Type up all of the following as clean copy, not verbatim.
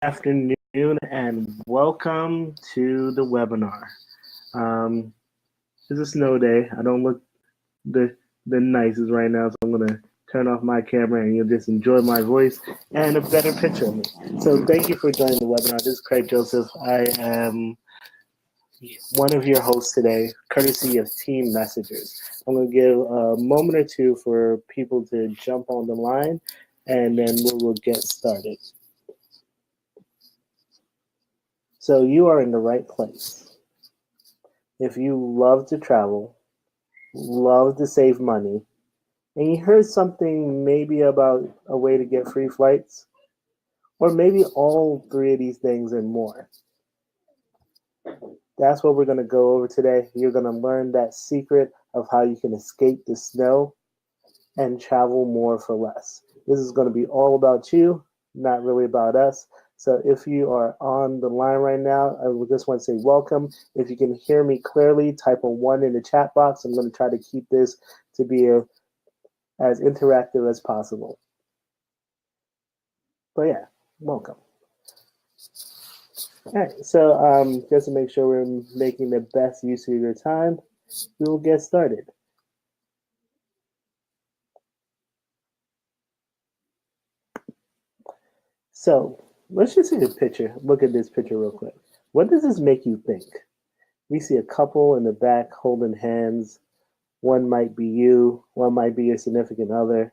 afternoon and welcome to the webinar. Um, it's a snow day. I don't look the nicest right now, so I'm gonna turn off my camera and you'll just enjoy my voice and a better picture of me. So thank you for joining the webinar. This is Craig Joseph. I am one of your hosts today, courtesy of Team Messengers. I'm gonna give a moment or two for people to jump on the line and then we will get started. So you are in the right place. If you love to travel, love to save money, and you heard something maybe about a way to get free flights, or maybe all three of these things and more, that's what we're going to go over today. You're going to learn that secret of how you can escape the snow and travel more for less. This is going to be all about you, not really about us. So if you are on the line right now, I just want to say welcome. If you can hear me clearly, type a 1 in the chat box. I'm going to try to keep this to be as interactive as possible. But yeah, welcome. All right, so just to make sure we're making the best use of your time, we will get started. So let's just take a picture. Look at this picture real quick. What does this make you think? We see a couple in the back holding hands. One might be you, one might be your significant other.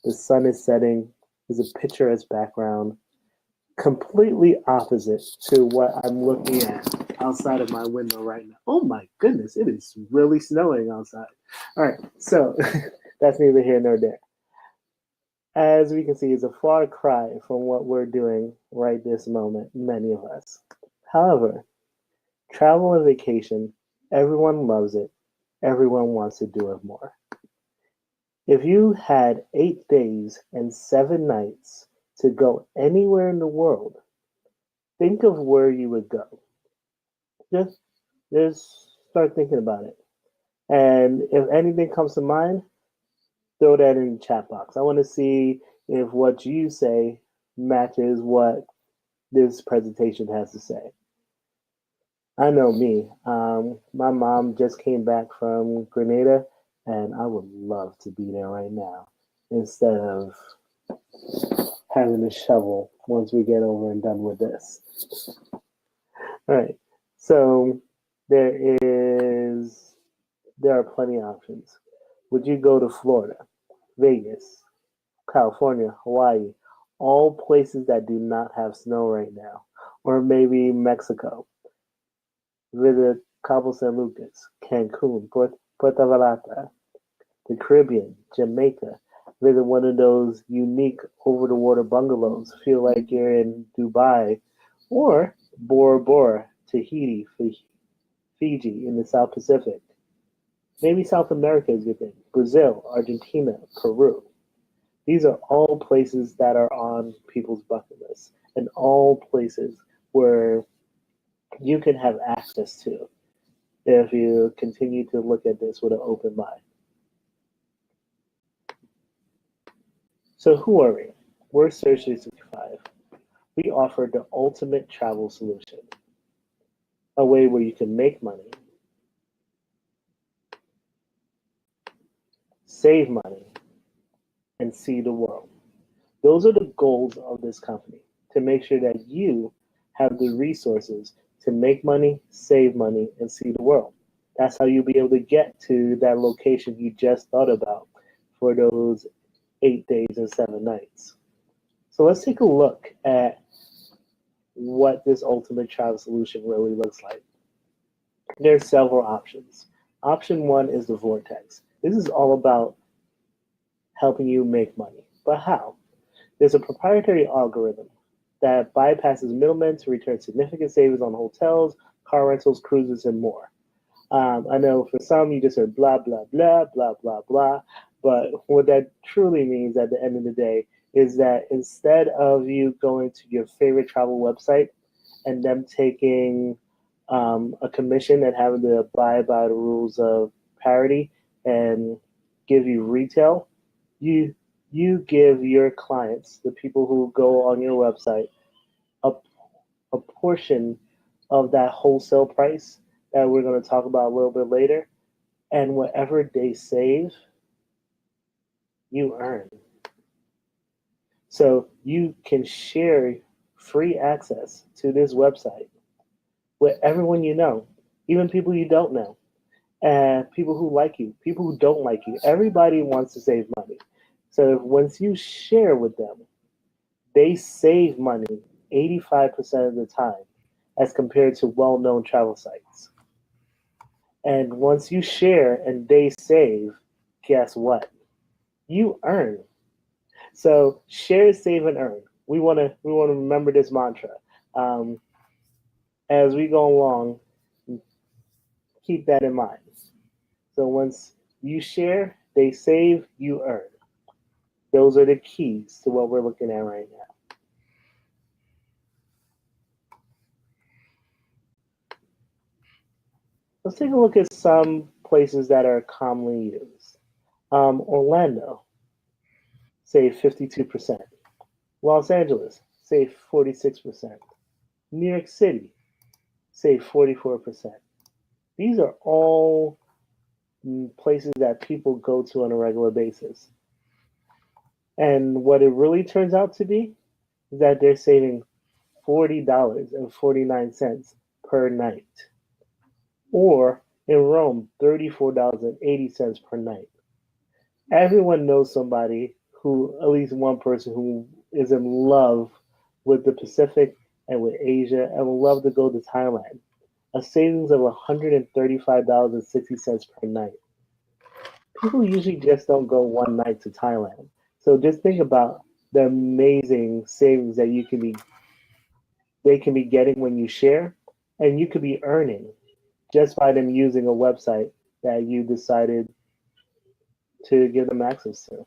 The sun is setting. There's a picture as background. Completely opposite to what I'm looking at outside of my window right now. Oh my goodness, it is really snowing outside. All right, so that's neither here nor there. As we can see, it's a far cry from what we're doing right this moment, many of us. However, travel and vacation, everyone loves it. Everyone wants to do it more. If you had 8 days and 7 nights to go anywhere in the world, think of where you would go. Just start thinking about it. And if anything comes to mind, throw that in the chat box. I want to see if what you say matches what this presentation has to say. I know me. My mom just came back from Grenada, and I would love to be there right now instead of having to shovel once we get over and done with this. All right, so there are plenty of options. Would you go to Florida, Vegas, California, Hawaii, all places that do not have snow right now, or maybe Mexico? Visit Cabo San Lucas, Cancun, Puerto Vallarta, the Caribbean, Jamaica. Visit one of those unique over-the-water bungalows. Feel like you're in Dubai, or Bora Bora, Tahiti, Fiji in the South Pacific. Maybe South America is your thing. Brazil, Argentina, Peru. These are all places that are on people's bucket lists and all places where you can have access to if you continue to look at this with an open mind. So who are we? We're Surge365. We offer the ultimate travel solution, a way where you can make money, save money, and see the world. Those are the goals of this company, to make sure that you have the resources to make money, save money, and see the world. That's how you'll be able to get to that location you just thought about for those 8 days and 7 nights. So let's take a look at what this ultimate travel solution really looks like. There are several options. Option 1 is the Vortex. This is all about helping you make money. But how? There's a proprietary algorithm that bypasses middlemen to return significant savings on hotels, car rentals, cruises, and more. I know for some you just heard blah, blah, blah, blah, blah, blah, but what that truly means at the end of the day is that instead of you going to your favorite travel website and them taking a commission and having to abide by the rules of parity and give you retail, you give your clients, the people who go on your website, a portion of that wholesale price that we're going to talk about a little bit later. And whatever they save, you earn. So you can share free access to this website with everyone you know, even people you don't know, and people who like you, people who don't like you. Everybody wants to save money. So once you share with them, they save money 85% of the time as compared to well-known travel sites. And once you share and they save, guess what? You earn. So share, save, and earn. We want to remember this mantra as we go along. Keep that in mind. So once you share, they save, you earn. Those are the keys to what we're looking at right now. Let's take a look at some places that are commonly used. Orlando, save 52%. Los Angeles, save 46%. New York City, save 44%. These are all places that people go to on a regular basis. And what it really turns out to be is that they're saving $40.49 per night. Or in Rome, $34.80 per night. Everyone knows somebody who, at least one person who is in love with the Pacific and with Asia and would love to go to Thailand. A savings of $135.60 per night. People usually just don't go one night to Thailand. So just think about the amazing savings that they can be getting when you share, and you could be earning just by them using a website that you decided to give them access to.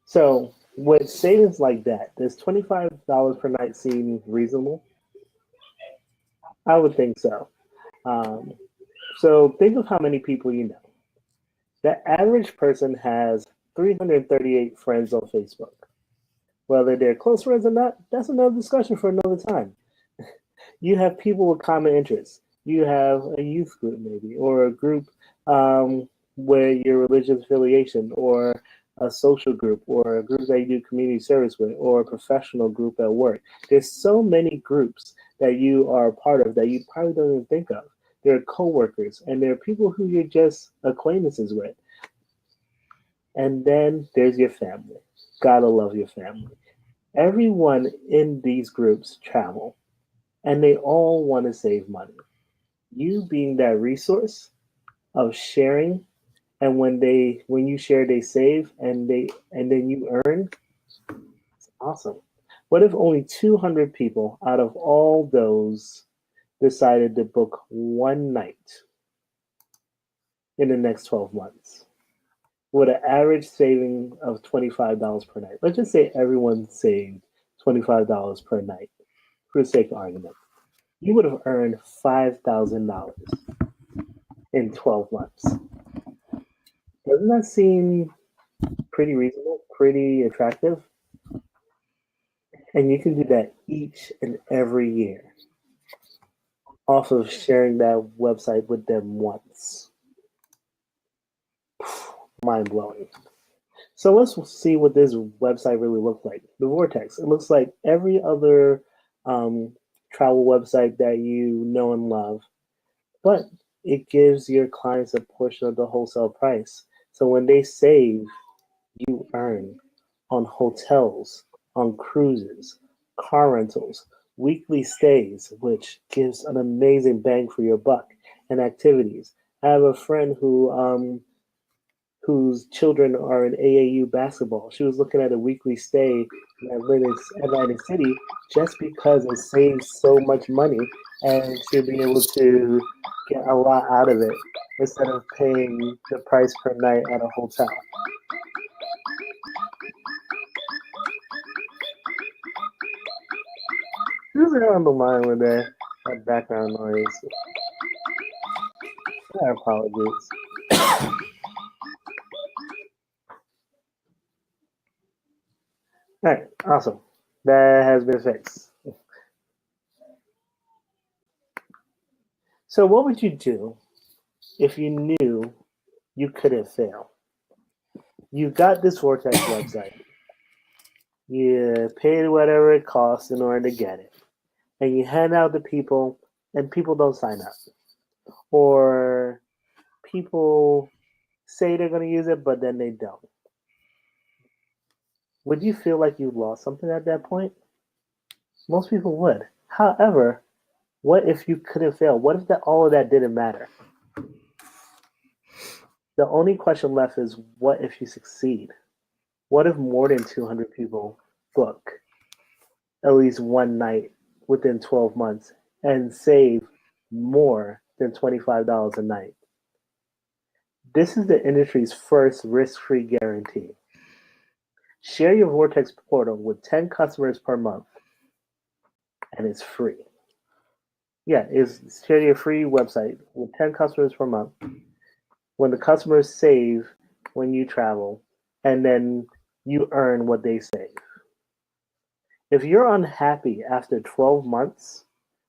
So with savings like that, does $25 per night seem reasonable? I would think so. So think of how many people you know. The average person has 338 friends on Facebook. Whether they're close friends or not, that's another discussion for another time. You have people with common interests. You have a youth group, maybe, or a group with your religious affiliation, or a social group, or a group that you do community service with, or a professional group at work. There's so many groups that you are a part of that you probably don't even think of. There are coworkers, and there are people who you're just acquaintances with. And then there's your family. Gotta love your family. Everyone in these groups travel, and they all want to save money. You being that resource of sharing, and when you share, they save, and then you earn. It's awesome. What if only 200 people out of all those decided to book one night in the next 12 months? With an average saving of $25 per night. Let's just say everyone saved $25 per night, for the sake of argument. You would have earned $5,000 in 12 months. Doesn't that seem pretty reasonable, pretty attractive? And you can do that each and every year off of sharing that website with them once. Mind blowing. So let's see what this website really looks like. The Vortex. It looks like every other travel website that you know and love, but it gives your clients a portion of the wholesale price. So when they save, you earn on hotels, on cruises, car rentals, weekly stays, which gives an amazing bang for your buck, and activities. I have a friend whose children are in AAU basketball. She was looking at a weekly stay in Atlantic City just because it saves so much money, and she'll be able to get a lot out of it instead of paying the price per night at a hotel. Usually on the line with that background noise. My apologies. All right, awesome. That has been fixed. So what would you do if you knew you couldn't fail? You got this Vortex website. You paid whatever it costs in order to get it. And you hand out to people, and people don't sign up. Or people say they're going to use it, but then they don't. Would you feel like you lost something at that point? Most people would. However, what if you couldn't fail? What if all of that didn't matter? The only question left is, what if you succeed? What if more than 200 people book at least one night within 12 months and save more than $25 a night? This is the industry's first risk-free guarantee. Share your Vortex portal with 10 customers per month, and it's free. Yeah, share your free website with 10 customers per month. When the customers save when you travel, and then you earn what they save. If you're unhappy after 12 months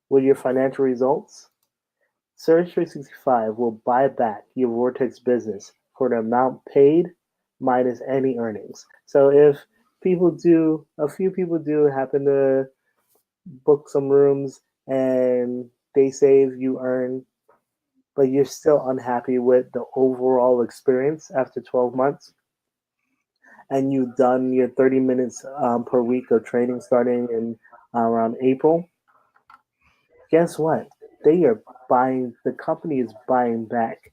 with your financial results, Surge365 will buy back your Vortex business for the amount paid minus any earnings. So if a few people do happen to book some rooms and they save, you earn, but you're still unhappy with the overall experience after 12 months, and you've done your 30 minutes per week of training starting in around April, guess what? The company is buying back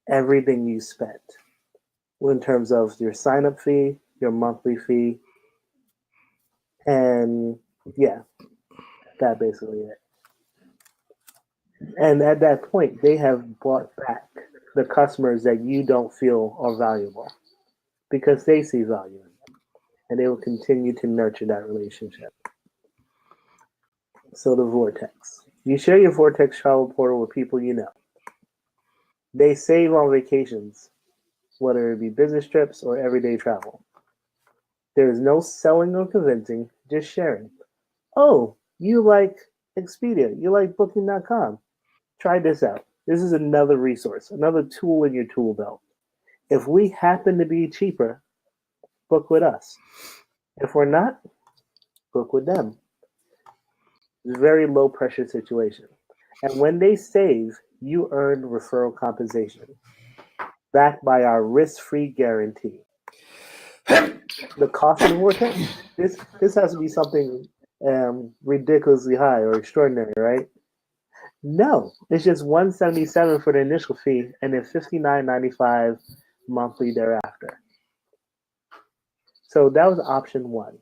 everything you spent in terms of your sign up fee, your monthly fee, and yeah, that basically it. And at that point, they have bought back the customers that you don't feel are valuable because they see value in them, and they will continue to nurture that relationship. So the Vortex. You share your Vortex travel portal with people you know. They save on vacations, whether it be business trips or everyday travel. There is no selling or convincing, just sharing. Oh, you like Expedia, you like Booking.com. Try this out. This is another resource, another tool in your tool belt. If we happen to be cheaper, book with us. If we're not, book with them. It's a very low pressure situation. And when they save, you earn referral compensation, backed by our risk-free guarantee. The cost of the Vortex? This has to be something ridiculously high or extraordinary, right? No, it's just $177 for the initial fee, and then $59.95 monthly thereafter. So that was option one.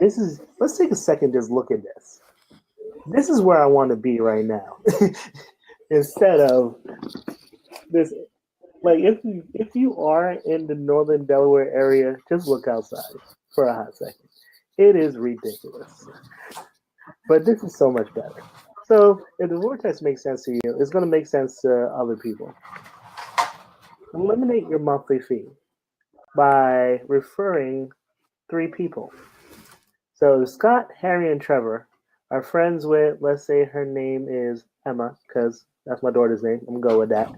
Let's take a second to just look at this. This is where I want to be right now. Instead of this, like if you are in the northern Delaware area, just look outside for a hot second. It is ridiculous. But this is so much better. So if the Vortex makes sense to you, it's going to make sense to other people. Eliminate your monthly fee by referring 3 people. So Scott, Harry, and Trevor are friends with, let's say her name is Emma, because that's my daughter's name. I'm going to go with that.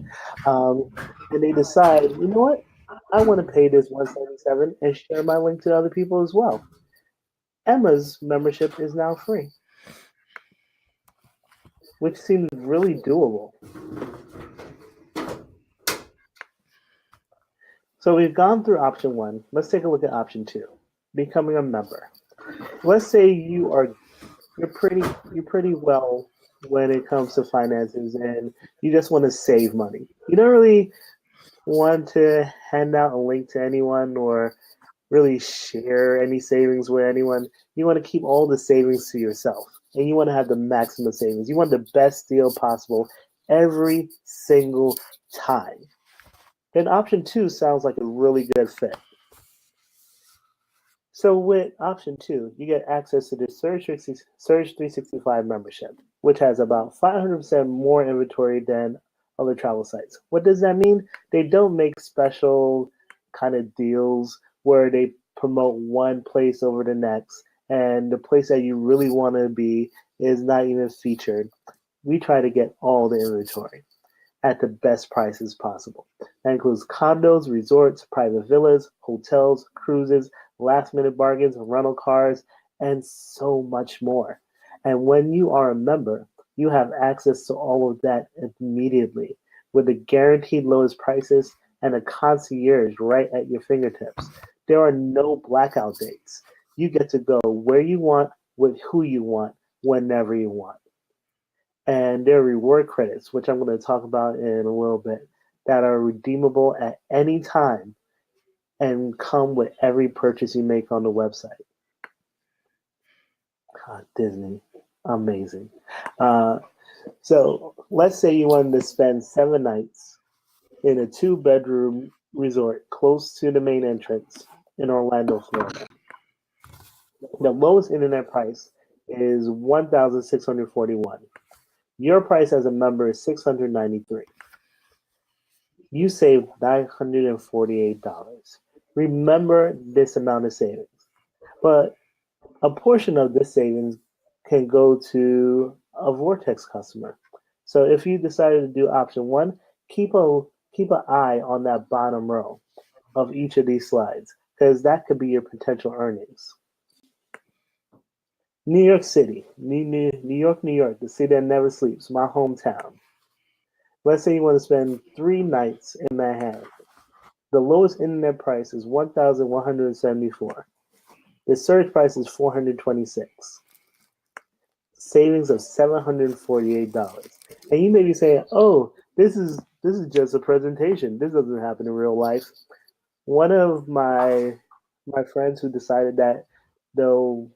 And they decide, you know what? I want to pay this $177 and share my link to other people as well. Emma's membership is now free, which seems really doable. So we've gone through option 1. Let's take a look at option 2, becoming a member. Let's say you're pretty well when it comes to finances, and you just want to save money. You don't really want to hand out a link to anyone or really share any savings with anyone. You want to keep all the savings to yourself, and you want to have the maximum savings. You want the best deal possible every single time. Then option 2 sounds like a really good fit. So with option 2, you get access to the Surge365 membership, which has about 500% more inventory than other travel sites. What does that mean? They don't make special kind of deals where they promote one place over the next, and the place that you really want to be is not even featured. We try to get all the inventory at the best prices possible. That includes condos, resorts, private villas, hotels, cruises, last minute bargains, rental cars, and so much more. And when you are a member, you have access to all of that immediately with the guaranteed lowest prices and a concierge right at your fingertips. There are no blackout dates. You get to go where you want, with who you want, whenever you want. And there are reward credits, which I'm going to talk about in a little bit, that are redeemable at any time and come with every purchase you make on the website. God, Disney, amazing. So let's say you wanted to spend 7 nights in a 2-bedroom resort close to the main entrance in Orlando, Florida. The lowest internet price is $1,641. Your price as a member is $693. You save $948. Remember this amount of savings, but a portion of this savings can go to a Vortex customer. So if you decided to do option 1, keep an eye on that bottom row of each of these slides, because that could be your potential earnings. New York City, New York, the city that never sleeps, my hometown. Let's say you want to spend 3 nights in Manhattan. The lowest internet price is $1,174. The surge price is $426. Savings of $748. And you may be saying, "Oh, this is just a presentation. This doesn't happen in real life." One of my friends who decided that though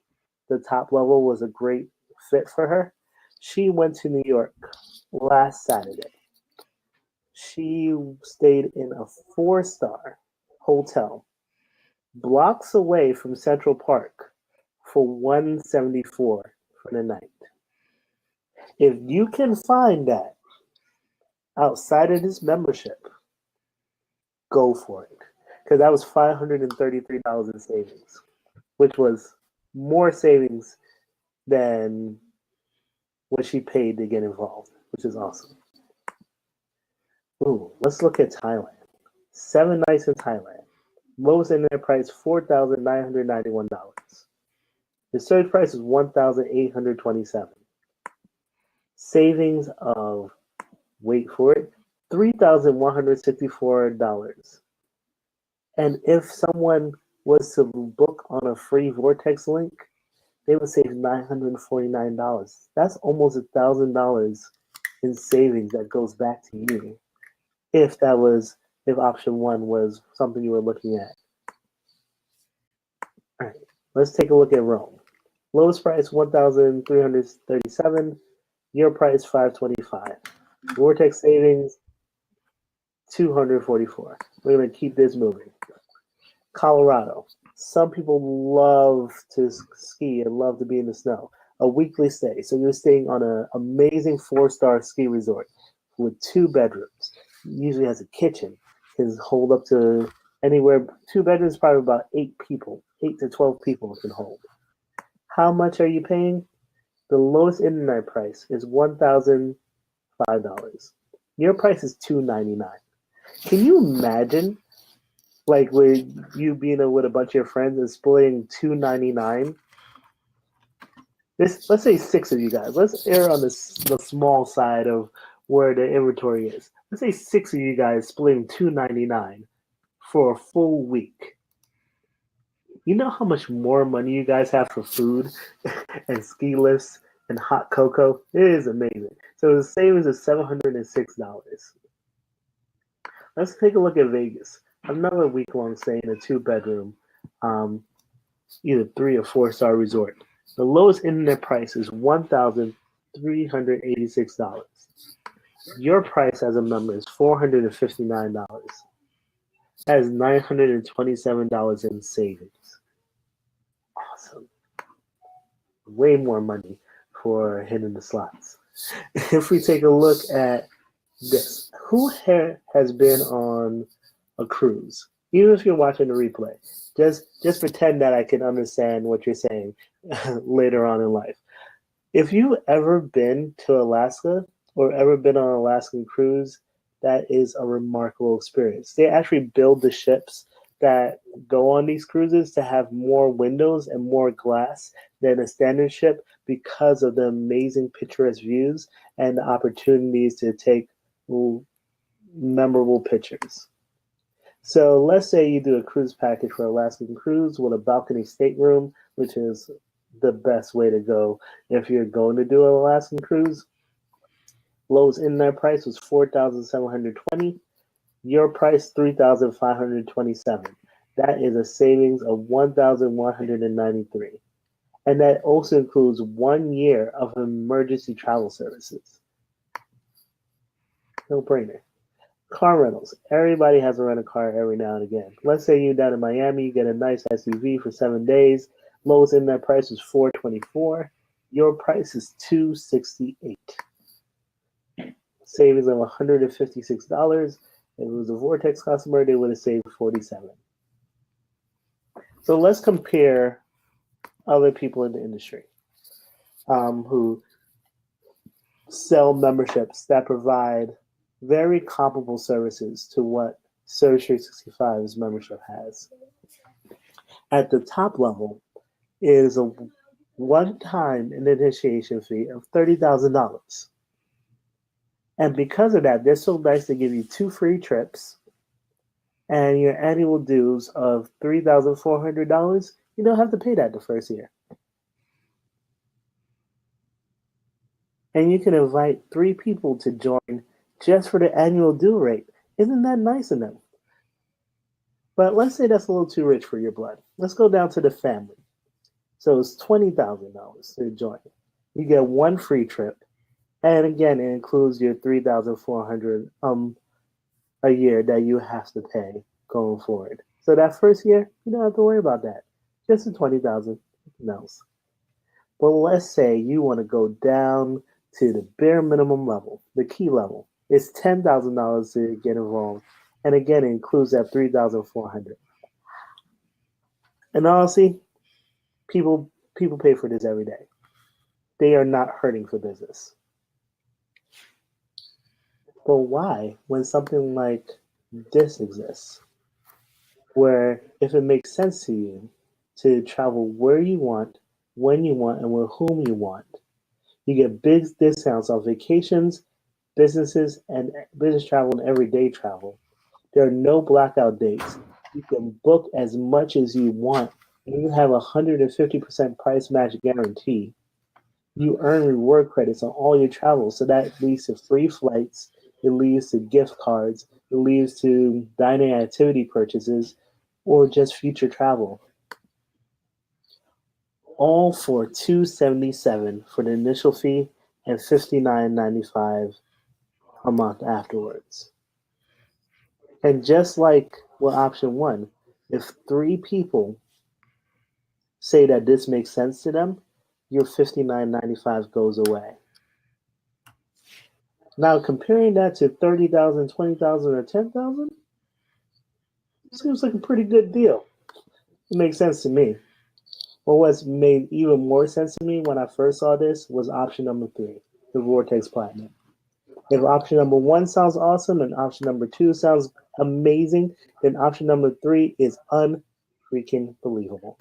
the top level was a great fit for her, she went to New York last Saturday. She stayed in a 4-star hotel blocks away from Central Park for $174 for the night. If you can find that outside of this membership, go for it. Because that was $533 in savings, which was more savings than what she paid to get involved, which is awesome. Ooh, let's look at Thailand. 7 nights in Thailand. Lowest internet price, $4,991. The surge price is $1,827. Savings of, wait for it, $3,164. And if someone was to book on a free Vortex link, they would save $949. That's almost $1,000 in savings that goes back to you. If option 1 was something you were looking at. All right, let's take a look at Rome. Lowest price $1,337. Your price $525. Vortex savings $244. We're going to keep this moving. Colorado. Some people love to ski and love to be in the snow. A weekly stay. So you're staying on an amazing 4-star ski resort with 2 bedrooms. Usually has a kitchen. Can hold up to anywhere. 2 bedrooms, probably about 8 people. 8 to 12 people can hold. How much are you paying? The lowest internet price is $1,005. Your price is $299. Can you imagine, like, with you being with a bunch of your friends and splitting $299? Let's say 6 of you guys. Let's err on the small side of where the inventory is. Let's say 6 of you guys splitting $299 for a full week. You know how much more money you guys have for food and ski lifts and hot cocoa? It is amazing. So the savings is $706. Let's take a look at Vegas. Another week-long stay in a 2-bedroom, either 3 or 4-star resort. The lowest internet price is $1,386. Your price as a member is $459. That is $927 in savings. Awesome. Way more money for hitting the slots. If we take a look at this, who has been on a cruise? Even if you're watching the replay, just pretend that I can understand what you're saying later on in life. If you've ever been to Alaska or ever been on an Alaskan cruise, that is a remarkable experience. They actually build the ships that go on these cruises to have more windows and more glass than a standard ship because of the amazing picturesque views and the opportunities to take memorable pictures. So let's say you do a cruise package for Alaskan cruise with a balcony stateroom, which is the best way to go if you're going to do an Alaskan cruise. Lowest in that price was $4,720. Your price $3,527. That is a savings of $1,193, and that also includes 1 year of emergency travel services. No brainer. Car rentals. Everybody has to rent a car every now and again. Let's say you're down in Miami, you get a nice SUV for 7 days. Lowest in that price was $424. Your price is $268. Savings of $156. If it was a Vortex customer, they would have saved $47. So let's compare other people in the industry who sell memberships that provide very comparable services to what Surge365's membership has. At the top level is a one-time initiation fee of $30,000. And because of that, they're so nice to give you 2 free trips and your annual dues of $3,400. You don't have to pay that the first year. And you can invite 3 people to join just for the annual due rate. Isn't that nice of them? But let's say that's a little too rich for your blood. Let's go down to the family. So it's $20,000 to join. You get 1 free trip. And again, it includes your $3,400 a year that you have to pay going forward. So that first year, you don't have to worry about that. Just the $20,000, nothing else. But let's say you want to go down to the bare minimum level, the key level. It's $10,000 to get involved. And again, it includes that $3,400. And honestly, people pay for this every day. They are not hurting for business. But why, when something like this exists, where if it makes sense to you to travel where you want, when you want, and with whom you want, you get big discounts on vacations, businesses, and business travel and everyday travel. There are no blackout dates. You can book as much as you want, and you have a 150% price match guarantee. You earn reward credits on all your travels, so that leads to free flights, it leads to gift cards, it leads to dining activity purchases, or just future travel. All for $277 for the initial fee and $59.95 a month afterwards. And just like with option 1, if 3 people say that this makes sense to them, your $59.95 goes away. Now, comparing that to $30,000, $20,000, or $10,000 seems like a pretty good deal. It makes sense to me. But what's made even more sense to me when I first saw this was option number 3, the Vortex Platinum. If option number 1 sounds awesome and option number 2 sounds amazing, then option number 3 is unfreaking believable.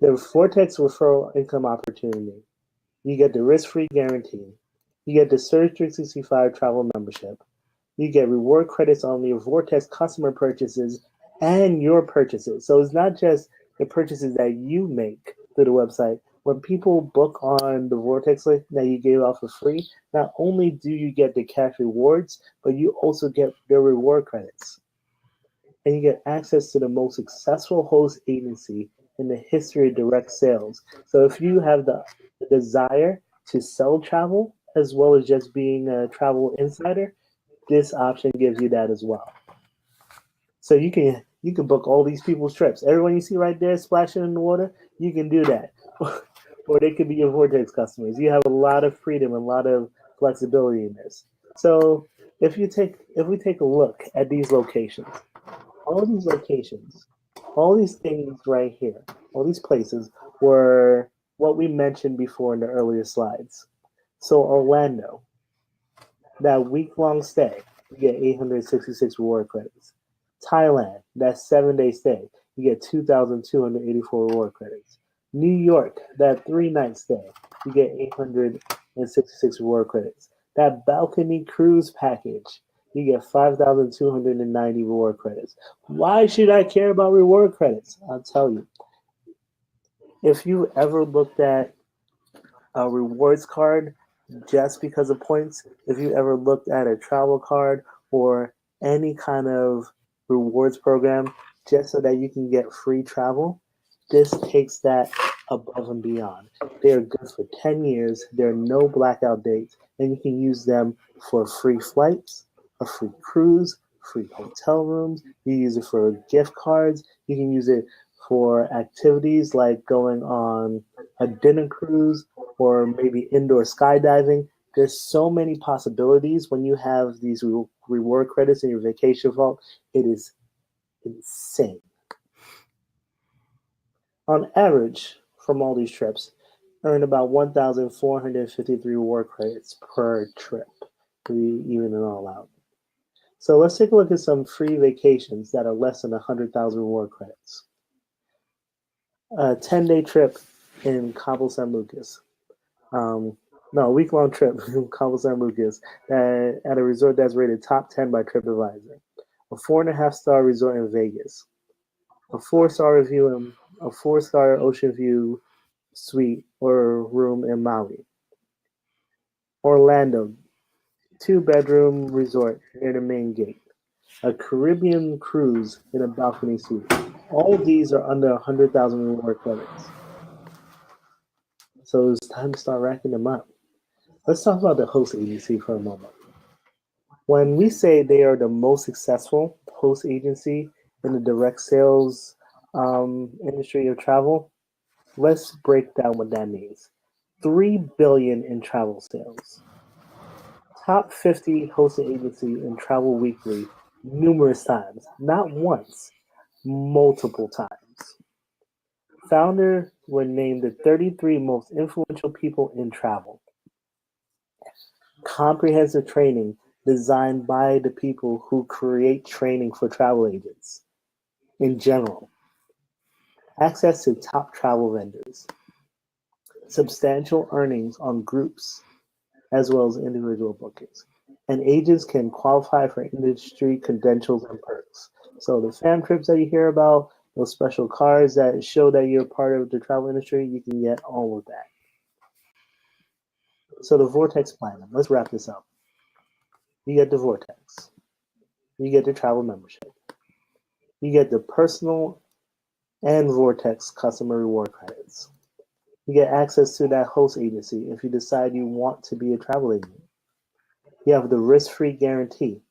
The Vortex referral income opportunity. You get the risk-free guarantee. You get the Surge365 travel membership. You get reward credits on your Vortex customer purchases and your purchases. So it's not just the purchases that you make through the website. When people book on the Vortex link that you gave out for free, not only do you get the cash rewards, but you also get their reward credits. And you get access to the most successful host agency in the history of direct sales. So if you have the desire to sell travel, as well as just being a travel insider, this option gives you that as well. So you can book all these people's trips. Everyone you see right there splashing in the water, you can do that. Or they could be your Vortex customers. You have a lot of freedom, a lot of flexibility in this. So if we take a look at these locations, all these locations, all these things right here, all these places were what we mentioned before in the earlier slides. So Orlando, that week-long stay, you get 866 reward credits. Thailand, that 7-day stay, you get 2,284 reward credits. New York, that 3-night stay, you get 866 reward credits. That balcony cruise package, you get 5,290 reward credits. Why should I care about reward credits? I'll tell you. If you ever looked at a rewards card just because of points, if you ever looked at a travel card or any kind of rewards program just so that you can get free travel, this takes that above and beyond. They are good for 10 years. There are no blackout dates, and you can use them for free flights, a free cruise, free hotel rooms. You use it for gift cards. You can use it for activities like going on a dinner cruise or maybe indoor skydiving. There's so many possibilities when you have these reward credits in your vacation vault. It is insane. On average, from all these trips, earn about 1,453 reward credits per trip, to be even and all out. So let's take a look at some free vacations that are less than 100,000 reward credits. A 10-day trip in Cabo San Lucas. No, a week-long trip in Cabo San Lucas at a resort that's rated top 10 by TripAdvisor. A 4.5-star resort in Vegas. A 4-star ocean view suite or room in Maui. Orlando, 2-bedroom resort near the main gate. A Caribbean cruise in a balcony suite. All of these are under 100,000 reward credits. So it's time to start racking them up. Let's talk about the host agency for a moment. When we say they are the most successful host agency in the direct sales industry of travel, let's break down what that means. $3 billion in travel sales. Top 50 hosting agency in Travel Weekly numerous times, not once, multiple times. Founder were named the 33 most influential people in travel. Comprehensive training designed by the people who create training for travel agents in general. Access to top travel vendors. Substantial earnings on groups as well as individual bookings. And agents can qualify for industry credentials and perks. So the fam trips that you hear about, those special cards that show that you're part of the travel industry, you can get all of that. So the Vortex Platinum, let's wrap this up. You get the Vortex. You get the travel membership. You get the personal and Vortex customer reward credits. You get access to that host agency if you decide you want to be a travel agent. You have the risk-free guarantee.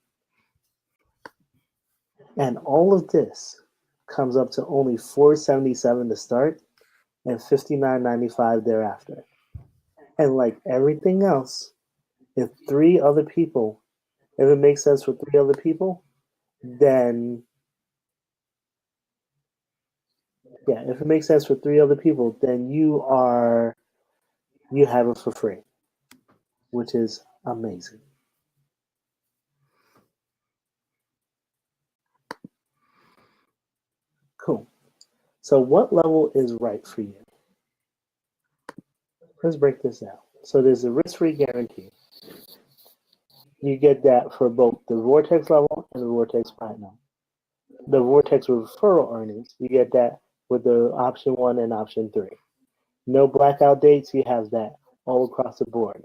And all of this comes up to only $477 to start and $59.95 thereafter. And like everything else, if it makes sense for 3 other people, then if it makes sense for 3 other people, then you have it for free, which is amazing. Cool. So what level is right for you? Let's break this out. So there's a risk-free guarantee. You get that for both the Vortex level and the Vortex Platinum. The Vortex referral earnings, you get that with the option 1 and option 3. No blackout dates, you have that all across the board.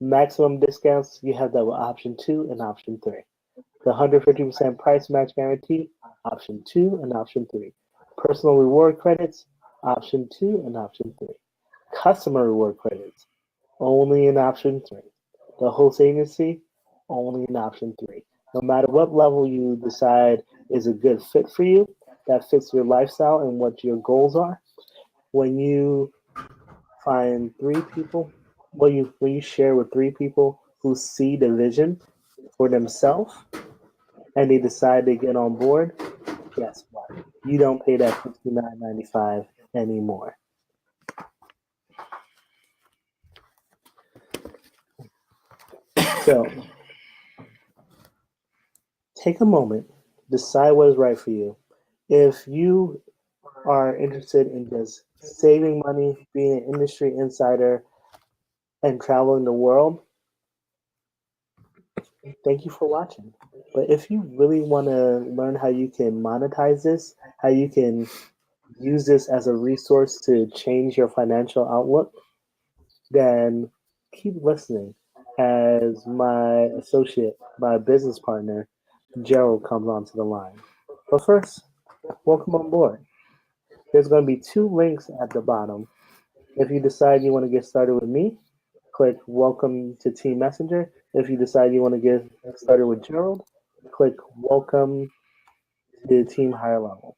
Maximum discounts, you have that with option 2 and option 3. The 150% price match guarantee, option 2 and option 3. Personal reward credits, option 2 and option 3. Customer reward credits, only in option 3. The host agency, only in option 3. No matter what level you decide is a good fit for you, that fits your lifestyle and what your goals are, when you find 3 people, when you share with 3 people who see the vision for themselves and they decide they get on board, guess what? You don't pay that $59.95 anymore. So take a moment, decide what is right for you. If you are interested in just saving money, being an industry insider, and traveling the world, thank you for watching. But if you really want to learn how you can monetize this, how you can use this as a resource to change your financial outlook, then keep listening as my associate, my business partner, Gerald, comes onto the line. But first, welcome on board. There's going to be two links at the bottom. If you decide you want to get started with me, click Welcome to Team Messenger. If you decide you want to get started with Gerald, click Welcome to Team Higher Level.